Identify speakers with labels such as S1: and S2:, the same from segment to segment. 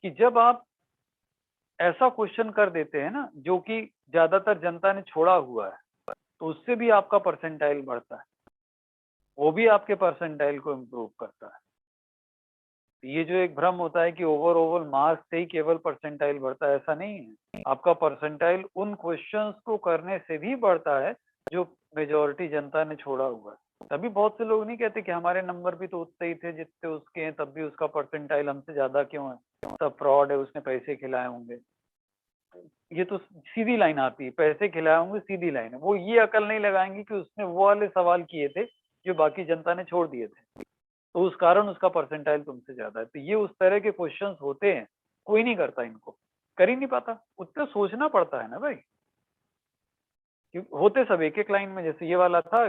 S1: कि जब आप ऐसा क्वेश्चन कर देते हैं ना जो कि ज्यादातर जनता ने छोड़ा हुआ है, तो उससे भी आपका परसेंटाइल बढ़ता है, वो भी आपके परसेंटाइल को इम्प्रूव करता है। ये जो एक भ्रम होता है कि ओवरऑल मार्क्स से ही केवल परसेंटाइल बढ़ता है, ऐसा नहीं है। आपका परसेंटाइल उन क्वेश्चंस को करने से भी बढ़ता है जो मेजॉरिटी जनता ने छोड़ा हुआ है। तभी बहुत से लोग नहीं कहते कि हमारे नंबर भी तो उतने ही थे जितने उसके हैं, तब भी उसका परसेंटाइल हमसे ज्यादा क्यों है, सब फ्रॉड है, उसने पैसे खिलाए होंगे। ये तो सीधी लाइन आती है, पैसे खिलाए होंगे, सीधी लाइन है। वो ये अकल नहीं लगाएंगे कि उसने वो वाले सवाल किए थे जो बाकी जनता ने छोड़ दिए थे, तो उस कारण उसका परसेंटाइल तुमसे ज्यादा है। तो ये उस तरह के क्वेश्चंस होते हैं, कोई नहीं करता इनको, कर ही नहीं पाता, उतना सोचना पड़ता है ना भाई। होते सब एक एक लाइन में, जैसे ये वाला था,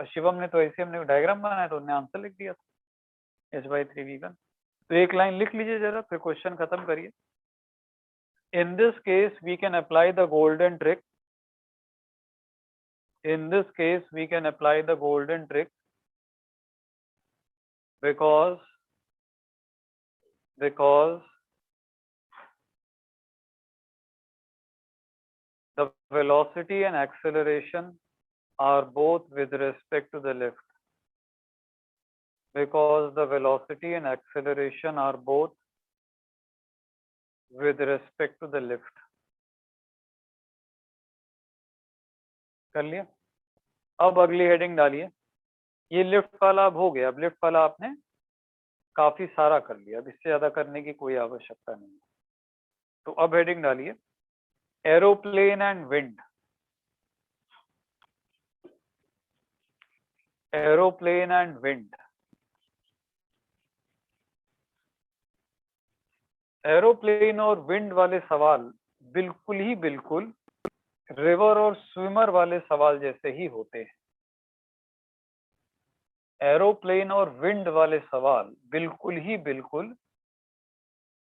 S1: शिवम ने तो ऐसे हमने डायग्राम बनाया तो उन्होंने आंसर लिख दिया था H/3V1। तो एक लाइन लिख लीजिए जरा, फिर क्वेश्चन खत्म करिए। In this case we can apply the golden trick, in this case we can apply the golden trick because the velocity and acceleration are both with respect to the lift, because the velocity and acceleration are both with respect to the lift। कर लिया? अब अगली heading डालिए। ये lift वाला अब हो गया, अब लिफ्ट वाला आपने काफी सारा कर लिया, अब इससे ज्यादा करने की कोई आवश्यकता नहीं है। तो अब हेडिंग डालिए, aeroplane and wind. Aeroplane and wind. Aeroplane और विंड वाले सवाल बिल्कुल ही बिल्कुल रिवर और स्विमर वाले सवाल जैसे ही होते हैं। एरोप्लेन और विंड वाले सवाल बिल्कुल ही बिल्कुल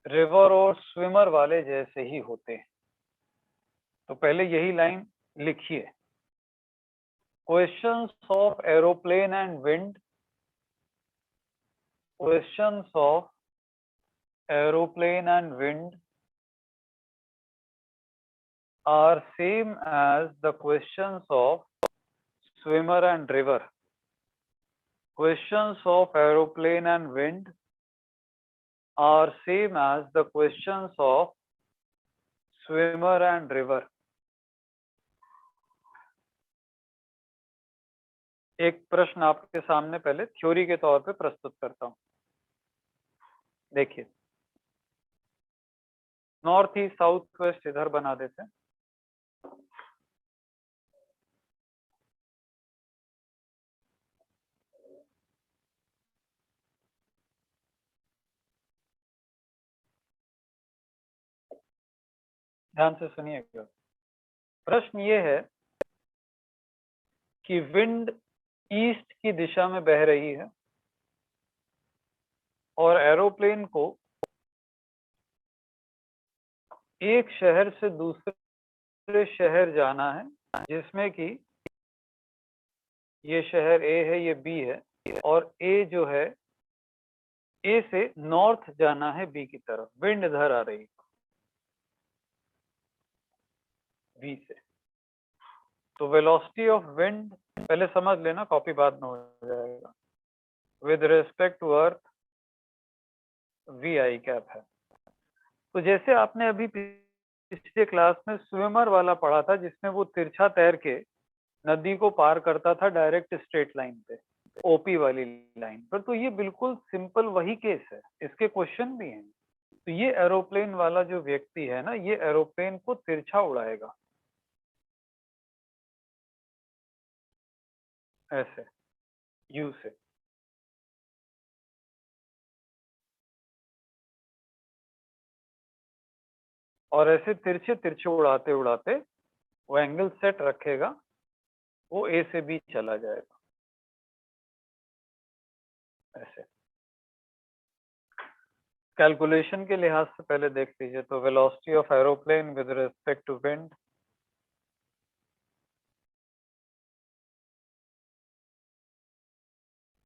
S1: रिवर और स्विमर वाले जैसे ही होते हैं। तो पहले यही लाइन लिखिए, questions of aeroplane and wind, questions of aeroplane and wind are same as the questions of swimmer and river। Questions of aeroplane and wind are same as the questions of swimmer and river। एक प्रश्न आपके सामने पहले theory के तौर पे प्रस्तुत करता हूं। देखिए, नॉर्थ ईस्ट साउथ वेस्ट इधर बना देते हैं। ध्यान से सुनिएगा। प्रश्न ये है कि विंड ईस्ट की दिशा में बह रही है और एरोप्लेन को एक शहर से दूसरे शहर जाना है, जिसमें कि ये शहर ए है, ये बी है, और ए जो है, ए से नॉर्थ जाना है बी की तरफ। विंड इधर आ रही है बी से। तो वेलोसिटी ऑफ विंड पहले समझ लेना, कॉपी बाद में हो जाएगा। With respect to earth v i cap है। तो जैसे आपने अभी पिछले क्लास में स्विमर वाला पढ़ा था, जिसमें वो तिरछा तैर के नदी को पार करता था डायरेक्ट स्ट्रेट लाइन पे, ओपी वाली लाइन पर, तो ये बिल्कुल सिंपल वही केस है, इसके क्वेश्चन भी हैं। तो ये एरोप्लेन वाला जो व्यक्ति है ना, ये एरोप्लेन को तिरछा उड़ाएगा ऐसे, यू से। और ऐसे तिरछे तिरछे उड़ाते उड़ाते वो एंगल सेट रखेगा, वो ए से बी चला जाएगा ऐसे। कैलकुलेशन के लिहाज से पहले देख लीजिए, तो velocity of aeroplane with respect to wind,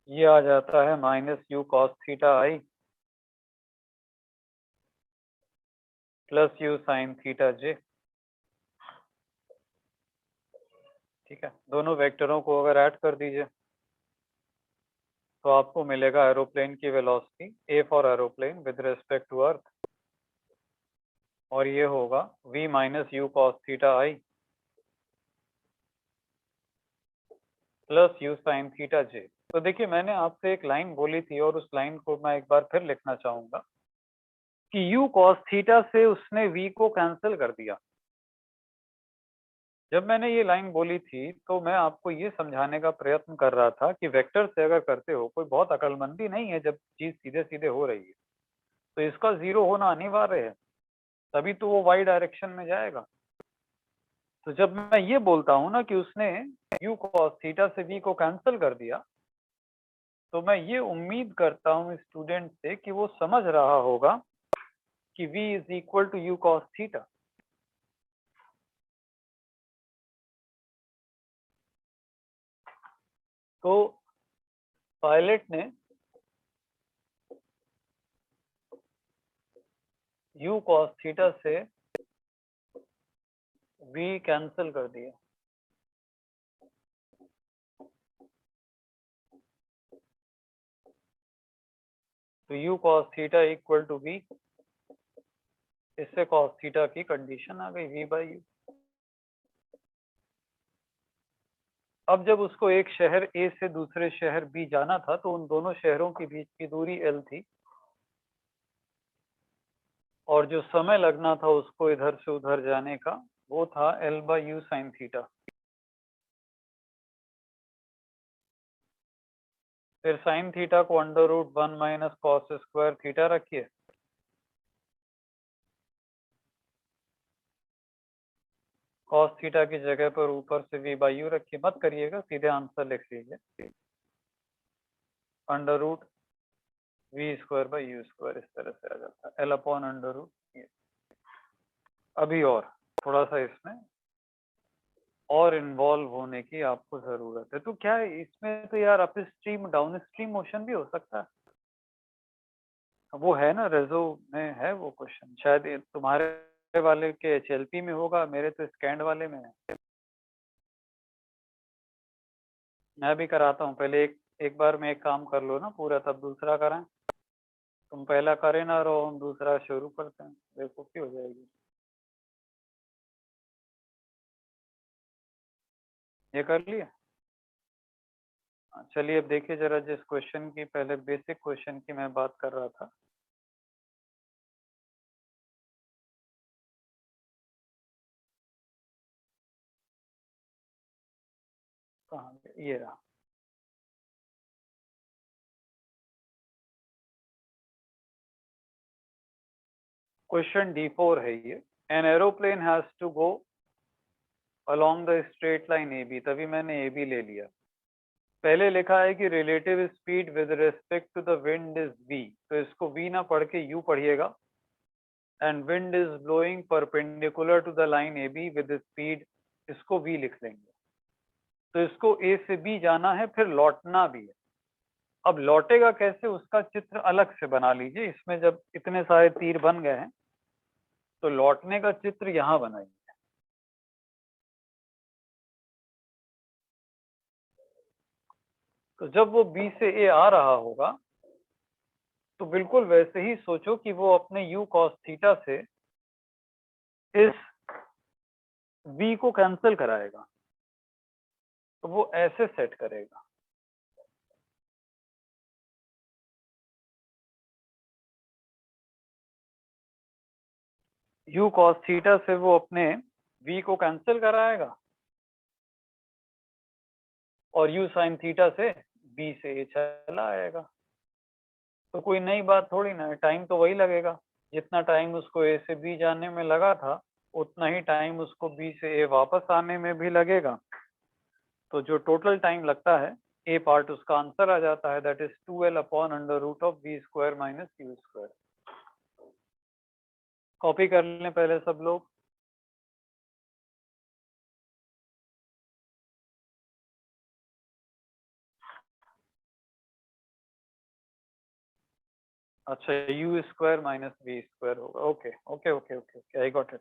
S1: ये आ जाता है -u cos theta I. Plus U sine theta J. ठीक है, दोनों वेक्टरों को अगर ऐड कर दीजिए तो आपको मिलेगा एरोप्लेन की velocity A for aeroplane with respect to earth, और ये होगा v minus U cos theta I plus U sine theta J. तो देखिए, मैंने आपसे एक लाइन बोली थी और उस लाइन को मैं एक बार फिर लिखना चाहूंगा कि u cos थीटा से उसने v को कैंसिल कर दिया। जब मैंने ये लाइन बोली थी तो मैं आपको ये समझाने का प्रयत्न कर रहा था कि वेक्टर से अगर करते हो, कोई बहुत अकलमंदी नहीं है जब चीज सीधे सीधे हो रही है, तो इसका जीरो होना अनिवार्य है, तभी तो वो वाई डायरेक्शन में जाएगा। तो जब मैं ये बोलता हूँ ना कि उसने u cos थीटा से v को कैंसिल कर दिया, तो मैं ये उम्मीद करता हूँ स्टूडेंट से कि वो समझ रहा होगा कि v is equal to u cos theta. तो पायलट ने u cos थीटा से v कैंसिल कर दिया। तो u cos theta equal to v, इससे cos थीटा की कंडीशन आ गई v बाई यू। अब जब उसको एक शहर A से दूसरे शहर B जाना था तो उन दोनों शहरों के बीच की दूरी L थी, और जो समय लगना था उसको इधर से उधर जाने का वो था L by u sine theta. फिर साइन थीटा को under root 1 minus cos square theta रखिए, कॉस थीटा की जगह पर ऊपर से v बाई यू रखिए, मत करिएगा, सीधे आंसर लिख लीजिए, under root v square by u square, इस तरह से आ जाता है L अपॉन अंडर रूट। अभी और थोड़ा सा इसमें और इन्वॉल्व होने की आपको जरूरत है। तो क्या है इसमें, तो यार up stream down stream motion भी हो सकता है, वो है ना, रेजो में है वो क्वेश्चन, शायद ये तुम्हारे वाले के HLP में होगा, मेरे तो स्कैंड वाले में है। मैं भी कराता हूँ, पहले एक बार में एक काम कर लो ना पूरा, तब दूसरा कराएं। तुम पहला करे ना रहो, हम दूसरा शुरू करते हैं, देखो क्या हो जाएगी। ये कर लिया? चलिए अब देखिए जरा, जिस क्वेश्चन की पहले बेसिक क्वेश्चन की मैं बात कर रहा था, कहाँ गया? ये रहा। क्वेश्चन D4 है ये। An aeroplane has to go along the straight line AB, तभी मैंने AB ले लिया। पहले लिखा है कि relative speed with respect to the wind is v, तो इसको v ना पढ़ के u पढ़िएगा। And wind is blowing perpendicular to the line AB with speed, इसको v लिख लेंगे। तो इसको A से B जाना है, फिर लौटना भी है। अब लौटेगा कैसे, उसका चित्र अलग से बना लीजिए। इसमें जब इतने सारे तीर बन गए हैं तो लौटने का चित्र यहाँ बनाइए। तो जब वो B से A आ रहा होगा तो बिल्कुल वैसे ही सोचो कि वो अपने u cos थीटा से इस v को कैंसिल कराएगा, तो वो ऐसे सेट करेगा। u cos थीटा से वो अपने v को कैंसिल कराएगा और u sin थीटा से b से a चला आएगा। तो कोई नई बात थोड़ी ना है, टाइम तो वही लगेगा। जितना टाइम उसको a से b जाने में लगा था उतना ही टाइम उसको b से a वापस आने में भी लगेगा। तो जो टोटल टाइम लगता है, ए पार्ट उसका आंसर आ जाता है, that is 2l upon under root of v square minus U square. Copy कर लें पहले सब लोग। अच्छा, u square minus v square होगा। Okay okay okay okay okay, I got it.